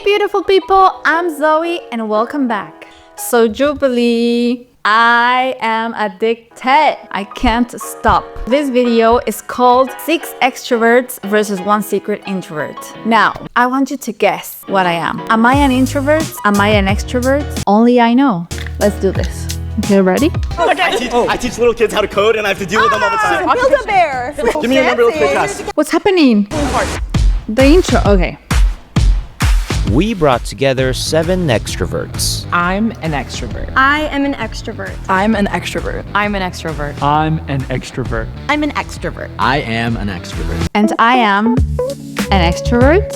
beautiful people, I'm Zoe and welcome back. So Jubilee, I am addicted. I can't stop. This video is called 6 Extroverts versus 1 Secret Introvert. Now, I want you to guess what I am. Am I an introvert? Am I an extrovert? Only I know. Let's do this. Okay, ready? I teach little kids how to code and I have to deal with them all the time. Build-A-Bear. Give me your number real quick, guys. What's happening? The intro, okay. We brought together 7 extroverts. I'm an extrovert. I am an extrovert. I'm an extrovert. I'm an extrovert. I'm an extrovert. I'm an extrovert. I am an extrovert. And I am an extrovert.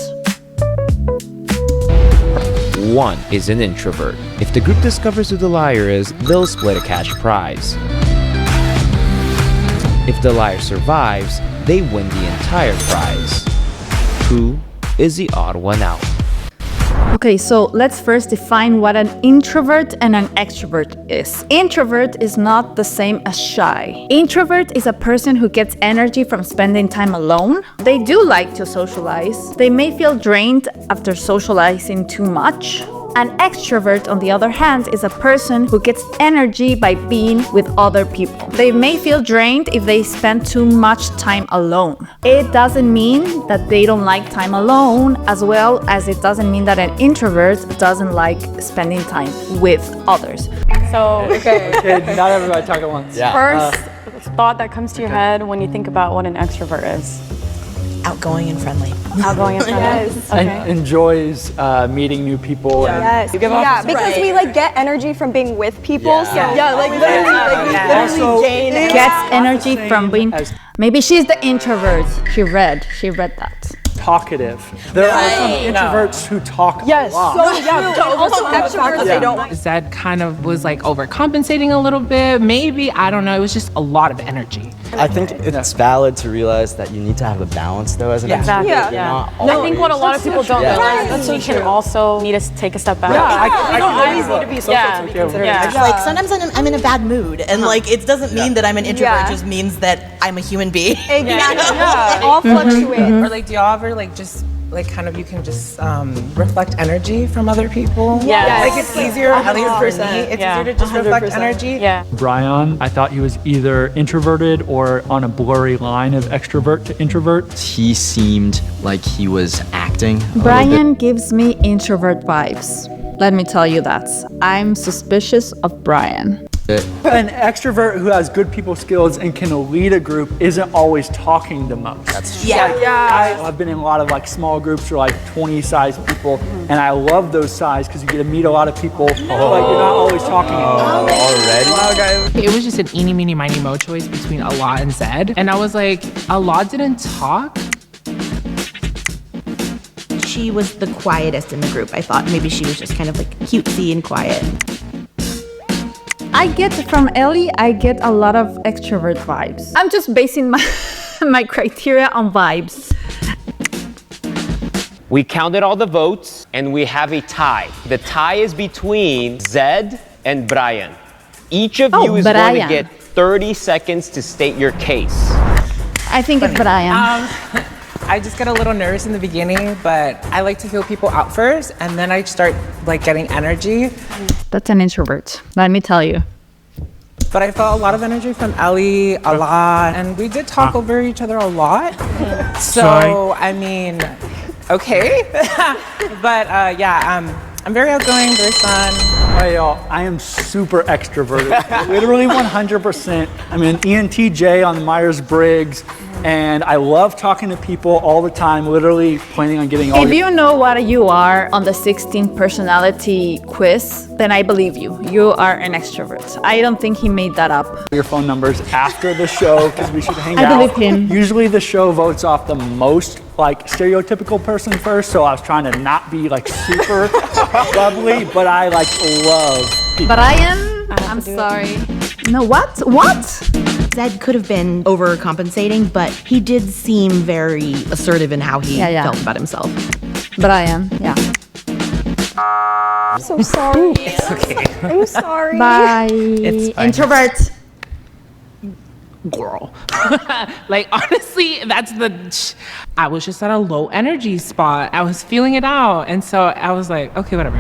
1 is an introvert. If the group discovers who the liar is, they'll split a cash prize. If the liar survives, they win the entire prize. Who is the odd one out? Okay, so let's first define what an introvert and an extrovert is. Introvert is not the same as shy. Introvert is a person who gets energy from spending time alone. They do like to socialize. They may feel drained after socializing too much. An extrovert, on the other hand, is a person who gets energy by being with other people. They may feel drained if they spend too much time alone. It doesn't mean that they don't like time alone, as well as it doesn't mean that an introvert doesn't like spending time with others. So, Okay, not everybody talk at once. first thought that comes to your head when you think about what an extrovert is. Outgoing and friendly. Outgoing and friendly. Yes. And enjoys meeting new people. Yes. You give off Yeah, this- because we like get energy from being with people. Yeah. So yeah, like literally Also, gain Gets energy from being... Maybe she's the introvert. She read that. talkative. There are some introverts who talk a lot. also extroverts they don't want. Zed kind of was like overcompensating a little bit. Maybe, I don't know. It was just a lot of energy. I think it's valid to realize that you need to have a balance though as an Exactly. extrovert. Yeah. Not I think what a lot of people don't realize is we can also need to take a step back. I don't always need to be social Yeah. to be considered. Yeah. Like sometimes I'm in a bad mood, and like it doesn't mean that I'm an introvert. Yeah. It just means that I'm a human being. Exactly. It all fluctuates. Or like, do y'all ever like just like kind of you can just reflect energy from other people? Yes. Like it's easier, at least for me, it's easier to just reflect energy. Yeah. Brian, I thought he was either introverted or on a blurry line of extrovert to introvert. He seemed like he was acting a little Brian gives me introvert vibes. Let me tell you that. I'm suspicious of Brian. bit. An extrovert who has good people skills and can lead a group isn't always talking the most. That's I've been in a lot of like small groups or like 20 size people, and I love those size because you get to meet a lot of people, but you're not always talking. already. It was just an eeny, meeny, miny, mo choice between Allah and Zed. And I was like, Allah didn't talk. She was the quietest in the group. I thought maybe she was just kind of like cutesy and quiet. I get from Ellie, I get a lot of extrovert vibes. I'm just basing my my criteria on vibes. We counted all the votes and we have a tie. The tie is between Zed and Brian. Each of you is going to Brian. get 30 seconds to state your case. I think it's Brian. I just get a little nervous in the beginning, but I like to feel people out first, and then I start like getting energy. That's an introvert, let me tell you. But I felt a lot of energy from Ellie, a lot, and we did talk over each other a lot. So I mean, okay, but I'm very outgoing, very fun. Hey y'all, I am super extroverted, literally 100%. I'm an ENTJ on the Myers-Briggs, and I love talking to people all the time, literally planning on getting all If you know what you are on the 16 personality quiz, then I believe you. You are an extrovert. I don't think he made that up. your phone numbers after the show, because we should hang I out. believe him. Usually the show votes off the most like stereotypical person first, so I was trying to not be like super bubbly, but I like love people. Brian, I'm sorry. No, what? What? Zed could have been overcompensating, but he did seem very assertive in how he felt about himself. Brian, yeah. I'm so sorry. It's okay. I'm sorry. Bye. It's fine. Introvert. girl. Like, honestly, I was just at a low energy spot. I was feeling it out. And so I was like, okay, whatever.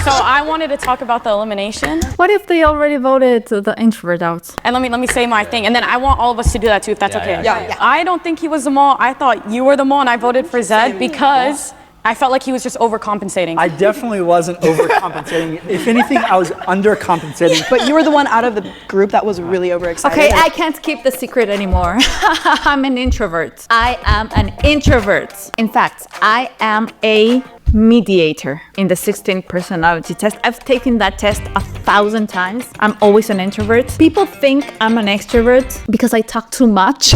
So I wanted to talk about the elimination. What if they already voted the introvert out? And let me say my thing. And then I want all of us to do that too, if that's okay. Yeah. I don't think he was the mole. I thought you were the mole, and I voted for Zed because I felt like he was just overcompensating. I definitely wasn't overcompensating. If anything, I was undercompensating. But you were the one out of the group that was really overexcited. Okay, I can't keep the secret anymore. I'm an introvert. I am an introvert. In fact, I am a mediator in the 16 personality test. I've taken that test 1,000 times. I'm always an introvert. People think I'm an extrovert because I talk too much.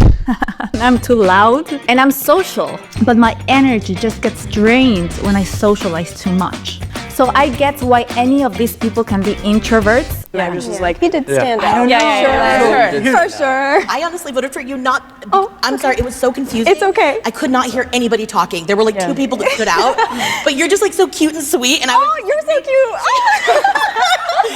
I'm too loud and I'm social, but my energy just gets drained when I socialize too much. So I get why any of these people can be introverts. And I just was like, he did stand I out. don't know. For sure. I honestly voted for you, I'm sorry, it was so confusing. It's okay. I could not hear anybody talking. There were like 2 people that stood out, but you're just like so cute and sweet, and I was You're so cute.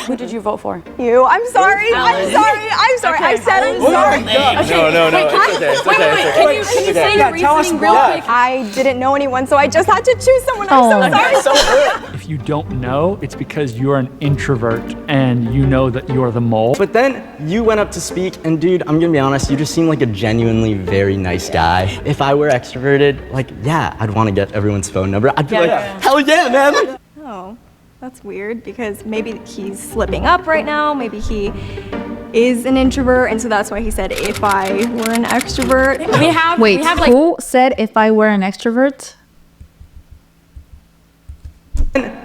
Who did you vote for? You. I'm sorry. I'm sorry. I said I'm sorry. No, it's okay. Can you say your reasoning real quick? I didn't know anyone, so I just had to choose someone. I'm so sorry. If you don't know, it's because you're an introvert and you know that you're the mole. But then you went up to speak, and dude, I'm gonna be honest, you just seem like a genuinely very nice guy. If I were extroverted, like, yeah, I'd want to get everyone's phone number. I'd be hell yeah, man. Oh, that's weird because maybe he's slipping up right now. Maybe he is an introvert, and so that's why he said, if I were an extrovert. Wait, who said if I were an extrovert?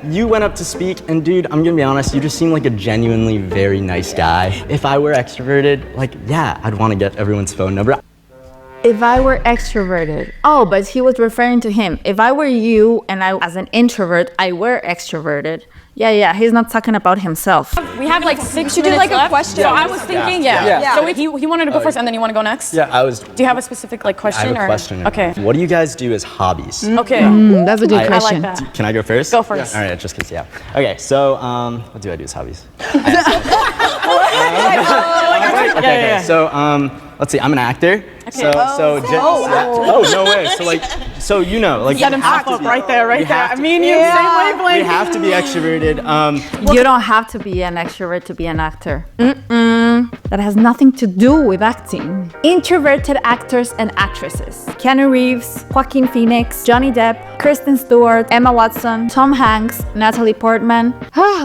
You went up to speak, and dude, I'm gonna be honest, you just seem like a genuinely very nice guy. If I were extroverted, like, yeah, I'd want to get everyone's phone number. If I were extroverted. Oh, but he was referring to him. If I were you and I, as an introvert, I were extroverted. Yeah, he's not talking about himself. We have like 6 do minutes like a left. question. So I was thinking, So he wanted to go first, and then you want to go next? Yeah. Do you have a specific like question? I have a question. Okay. What do you guys do as hobbies? Okay. That's a good I question. like that. Can I go first? Go first. All right, just because, yeah. Okay, so what do I do as hobbies? Okay, so let's see, I'm an actor. Okay. Oh, no way. So you know, like Set him half up right there. I mean, you same wavelength. we have to be extroverted. You don't have to be an extrovert to be an actor. That has nothing to do with acting. Introverted actors and actresses. Keanu Reeves, Joaquin Phoenix, Johnny Depp, Kristen Stewart, Emma Watson, Tom Hanks, Natalie Portman.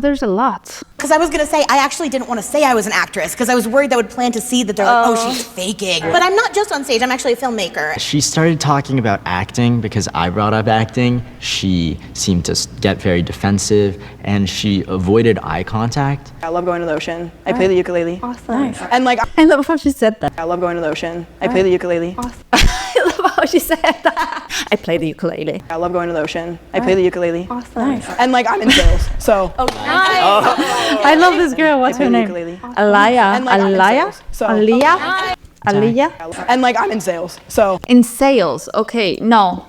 There's a lot. because I was gonna say, I actually didn't want to say I was an actress because I was worried that would plant a seed that they're like, oh, she's faking. But I'm not just on stage, I'm actually a filmmaker. She started talking about acting because I brought up acting. She seemed to get very defensive and she avoided eye contact. I love going to the ocean. I play the ukulele. Awesome. Nice. And like, I love how she said that. I love going to the ocean. I play the ukulele. Awesome. I love how she said that. I play the ukulele. I love going to the ocean. I play the ukulele. Awesome. Nice. And like, I'm in sales, so. I love this girl. What's her name? Alaya. And, like, I'm in Alaya? sales, so. Aliyah? Aliyah? And like, I'm in sales, so. In sales. Okay, no.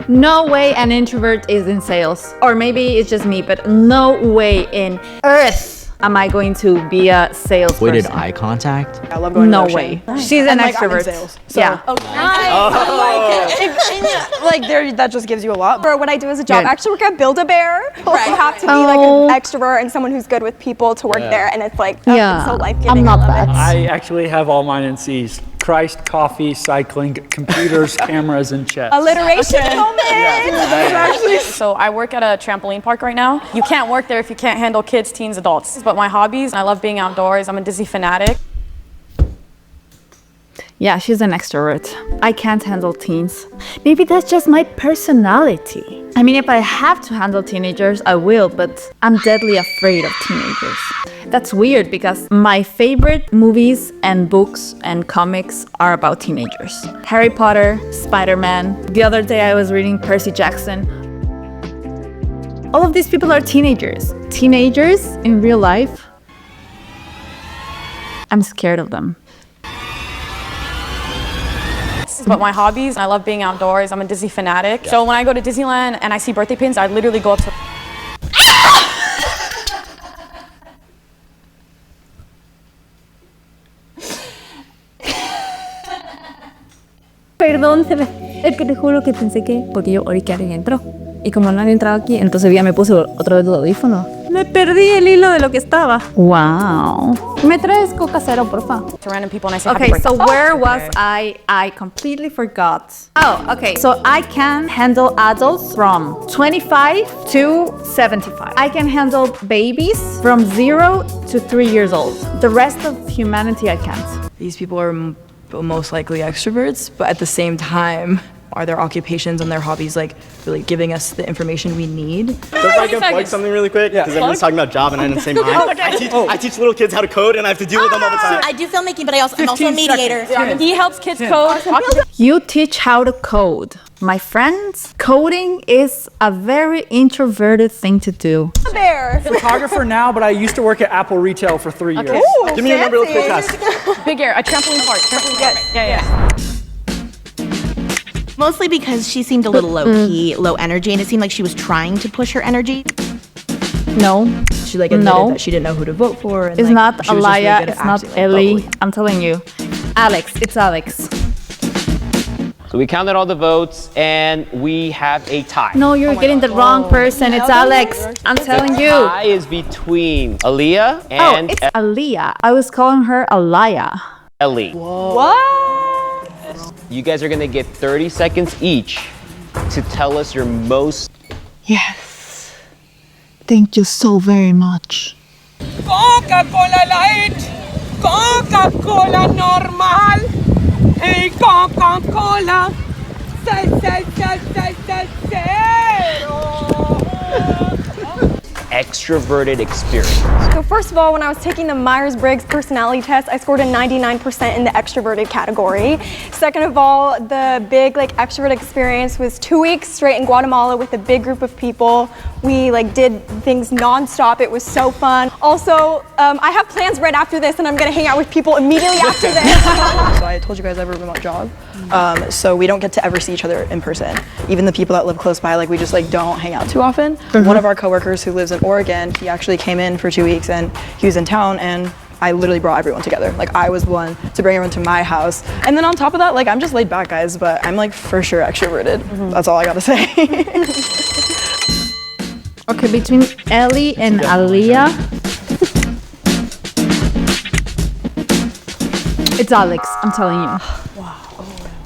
No way an introvert is in sales. Or maybe it's just me, but no way in earth am I going to be a salesperson. Avoided eye contact? I love going to the No ocean. way. She's an And, like, I'm in extrovert. sales, so. Yeah. Like, there, that just gives you a lot. For what I do as a job, Good. I actually work at Build-A-Bear. You have to be like an extrovert and someone who's good with people to work there, and it's like, it's so life-giving. I'm not I love that. it. I actually have all mine in C's. Christ, coffee, cycling, computers, cameras, and chess. Alliteration moment. So I work at a trampoline park right now. You can't work there if you can't handle kids, teens, adults. But my hobbies, I love being outdoors. I'm a Disney fanatic. Yeah, she's an extrovert. I can't handle teens. Maybe that's just my personality. I mean, if I have to handle teenagers, I will, but I'm deadly afraid of teenagers. That's weird because my favorite movies and books and comics are about teenagers. Harry Potter, Spider-Man. The other day I was reading Percy Jackson. All of these people are teenagers. Teenagers in real life. I'm scared of them. But my hobbies, I love being outdoors. I'm a Disney fanatic. So when I go to Disneyland and I see birthday pins, I literally go up to... Perdón, es que te juro que pensé que, porque yo oí que alguien entró. Y como no había entrado aquí, entonces ya me puse otra vez los audífonos. Me perdí el hilo de lo que estaba. Wow. ¿Me traes coca cero, porfa? To random people and I say Okay, happy so birthday. where was I? I completely forgot. Oh, okay. So I can handle adults from 25 to 75. I can handle babies from 0 to 3 years old. The rest of humanity I can't. These people are most likely extroverts, but at the same time, are their occupations and their hobbies like really giving us the information we need? If I can plug something really quick, because everyone's talking about job and I didn't say mine. I teach little kids how to code and I have to deal with them all the time. I do filmmaking, but I'm also a mediator. He helps kids code. You teach how to code. My friends, coding is a very introverted thing to do. Bear. Photographer now, but I used to work at Apple Retail for 3 years. Give me your number real quick, guys. Big air, a trampoline park. Trampoline park. Yeah. Mostly because she seemed a little low-key, low energy, and it seemed like she was trying to push her energy. No. She like admitted that she didn't know who to vote for. And, It's like, not she was just really Alaya, good at it's not acting, like, Ellie. bubbly. I'm telling you. Alex, it's Alex. So we counted all the votes and we have a tie. No, you're getting the wrong person. It's Alex. I'm telling The you. tie is between Aaliyah and It's Aliyah. I was calling her Alaya. Ellie. What? You guys are gonna get 30 seconds each to tell us your most. Yes. Thank you so very much. Coca-Cola Light, Coca-Cola normal, hey Coca-Cola, Extroverted experience. So first of all, when I was taking the Myers-Briggs personality test, I scored a 99% in the extroverted category. Second of all, the big extrovert experience was 2 weeks straight in Guatemala with a big group of people. We did things nonstop. It was so fun. Also, I have plans right after this, and I'm gonna hang out with people immediately after this. So I told you guys I have a remote job, so we don't get to ever see each other in person. Even the people that live close by, we just don't hang out too often. One of our coworkers who lives in Oregon, he actually came in for 2 weeks and he was in town and I literally brought everyone together. I was one to bring everyone to my house. And then on top of that, I'm just laid back, guys, but I'm for sure extroverted. That's all I gotta say. Okay, between Ellie and Aliyah. It's Alex, I'm telling you.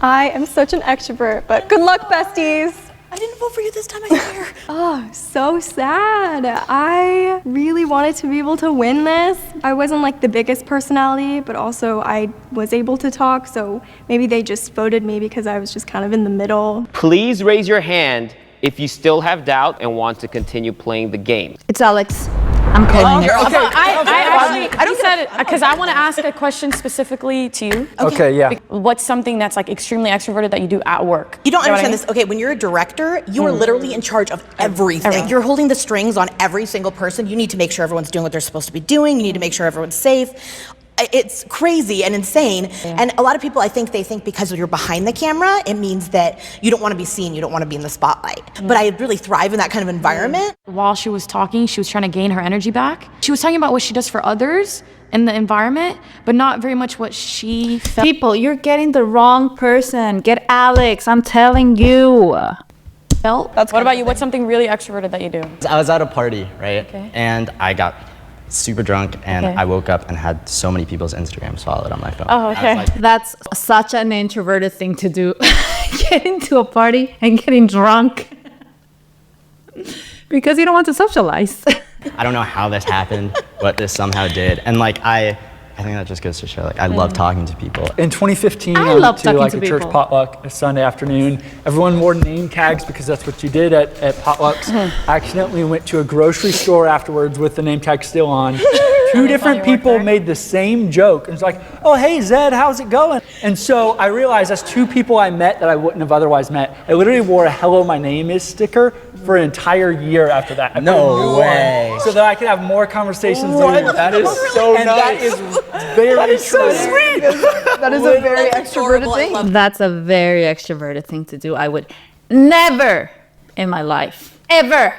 I am such an extrovert, but good luck, besties. I didn't vote for you this time, I swear. Oh, so sad. I really wanted to be able to win this. I wasn't the biggest personality, but also I was able to talk, so maybe they just voted me because I was just kind of in the middle. Please raise your hand if you still have doubt and want to continue playing the game. It's Alex. I'm calling it. I don't said it because I want to ask a question specifically to you. Okay, yeah. What's something that's extremely extroverted that you do at work? You don't know what I understand this. Okay, when you're a director, you are literally in charge of everything. You're holding the strings on every single person. You need to make sure everyone's doing what they're supposed to be doing. You need to make sure everyone's safe. It's crazy and insane. And a lot of people, I think they think because you're behind the camera, it means that you don't want to be seen, you don't want to be in the spotlight. But I really thrive in that kind of environment. While she was talking, she was trying to gain her energy back. She was talking about what she does for others in the environment, but not very much what she felt. People, you're getting the wrong person. Get Alex, I'm telling you. What about you? What's something really extroverted that you do? I was at a party, right? Okay. And I got super drunk and Okay. I woke up and had so many people's Instagrams followed on my phone. Oh, okay. That's such an introverted thing to do. Getting to a party and getting drunk. Because you don't want to socialize. I don't know how this happened, but this somehow did. And I think that just goes to show I love talking to people. In 2015, I I love went to talking to a church people. potluck a Sunday afternoon. Everyone wore name tags because that's what you did at potlucks. I accidentally went to a grocery store afterwards with the name tag still on. Two different people made the same joke. And it's oh, hey, Zed, how's it going? And so I realized that's two people I met that I wouldn't have otherwise met. I literally wore a Hello, My Name Is sticker for an entire year after that. I put a new way. one so that I could have more conversations. That is so and nice. that is very That is so sweet. That is a very extroverted thing. That's a very extroverted thing to do. I would never in my life, ever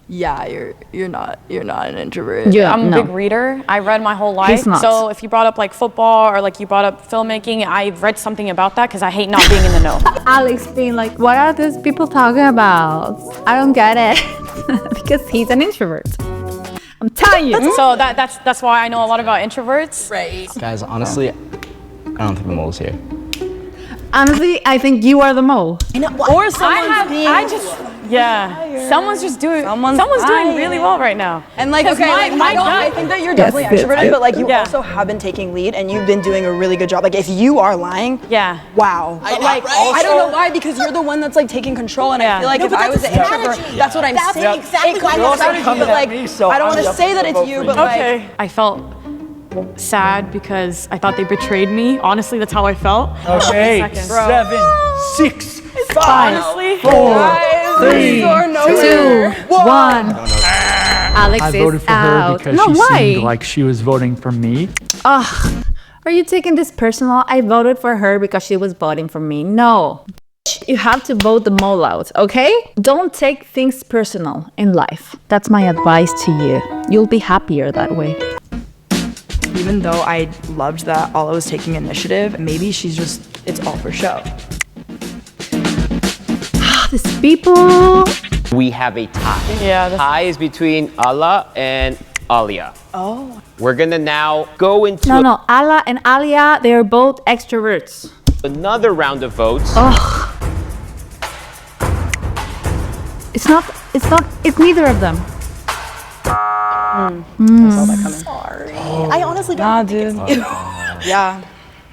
yeah, you're not an introvert. Yeah, I'm a no. big reader. I read my whole life. He's not. So if you brought up like football or like you brought up filmmaking, I've read something about that because I hate not being in the know. Alex being like, what are these people talking about? I don't get it. Because he's an introvert. I'm telling you. So that's why I know a lot about introverts. Right. Guys, honestly, I don't think the mole's here. Honestly, I think you are the mole. I know. Or someone's just doing. Someone's doing really well right now. And like, okay, I think that you're definitely extroverted, but like you also have been taking lead and you've been doing a really good job. Like if you are lying, wow. But like, I don't know why, because you're the one that's like taking control, and I feel like if I was an introvert, that's what I'm saying. Exactly It comes out of you, but like, I don't want to say that it's you, but like. I felt sad because I thought they betrayed me. Honestly, that's how I felt. Okay, 7, 6, 5, 4, 3, 2, 1. Alex I voted for her because she seemed like she was voting for me. Ugh, are you taking this personal? I voted for her because she was voting for me. No. You have to vote the mole out, okay? Don't take things personal in life. That's my advice to you. You'll be happier that way. Even though I loved that Ala was taking initiative, maybe it's all for show. These people. We have a tie. Yeah. Tie is between Ala and Alia. Oh. We're gonna now go into No, Ala and Alia, they are both extroverts. another round of votes. Ugh. It's neither of them. Sorry. I honestly don't. Nah, dude. Yeah.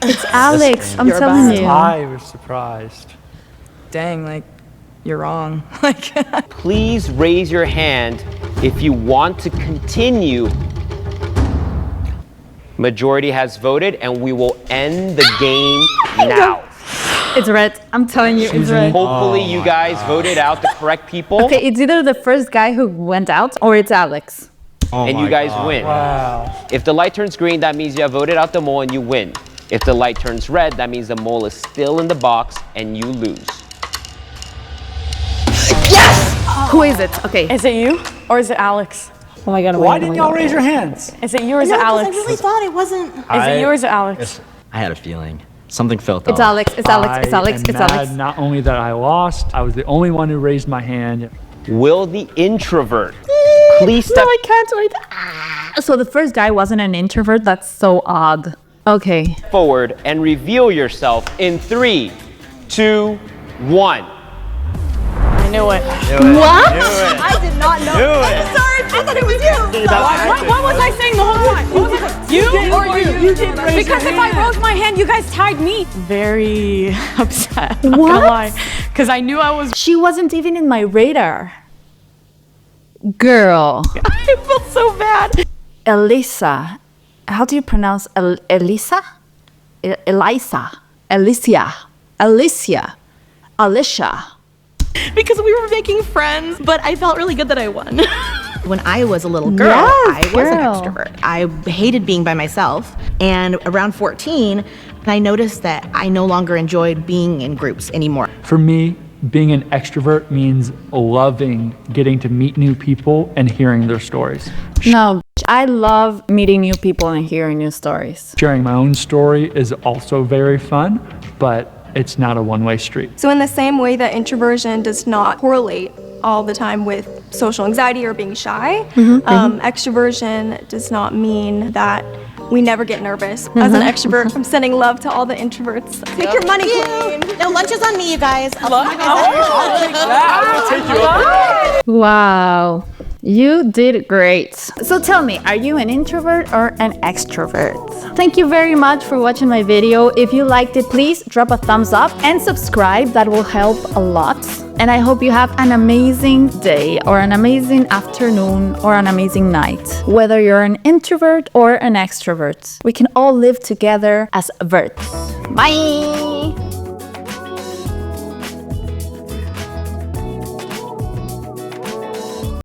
It's Alex, I'm telling you. I was surprised. Dang, like, you're wrong. Like, Please raise your hand if you want to continue. Majority has voted, and we will end the game now. It's red. I'm telling you, it's red. Hopefully you guys voted out the correct people. Okay, it's either the first guy who went out or it's Alex. And you guys win. Wow. If the light turns green, that means you have voted out the mole and you win. If the light turns red, that means the mole is still in the box and you lose. Yes! Who is it? Okay. Is it you or is it Alex? Oh my God. Why didn't y'all raise your hands? Is it you or is it Alex? I really thought it wasn't. Is it you or is it Alex? I had a feeling. Something felt It's off. Alex. It's Alex. It's Alex. I am It's Alex. mad not only that I lost, I was the only one who raised my hand. Will the introvert please step No, I can't wait. So the first guy wasn't an introvert? That's so odd. Okay. forward and reveal yourself in 3, 2, 1. I knew it. What? I did not know. I'm sorry. I thought it was you. What was I saying the whole time? What was I saying? You or you? Because if I rose my hand, you guys tagged me. Very upset. I'm not gonna lie. Because I knew I was. She wasn't even in my radar. Girl. I feel so bad. Elisa. How do you pronounce Elisa? Elisa. Alicia. Alicia. Alicia. Because we were making friends, but I felt really good that I won. When I was a little girl, Yes, I was an girl. extrovert. I hated being by myself. And around 14, I noticed that I no longer enjoyed being in groups anymore. For me, being an extrovert means loving getting to meet new people and hearing their stories. No, I love meeting new people and hearing new stories. Sharing my own story is also very fun, but it's not a one-way street. So in the same way that introversion does not correlate all the time with social anxiety or being shy, extroversion does not mean that we never get nervous. As an extrovert, I'm sending love to all the introverts. Take your money, queen. No, lunch is on me, you guys. Wow. You did great. So tell me, are you an introvert or an extrovert? Thank you very much for watching my video. If you liked it, please drop a thumbs up and subscribe. That will help a lot. And I hope you have an amazing day or an amazing afternoon or an amazing night. Whether you're an introvert or an extrovert, we can all live together as verts. Bye!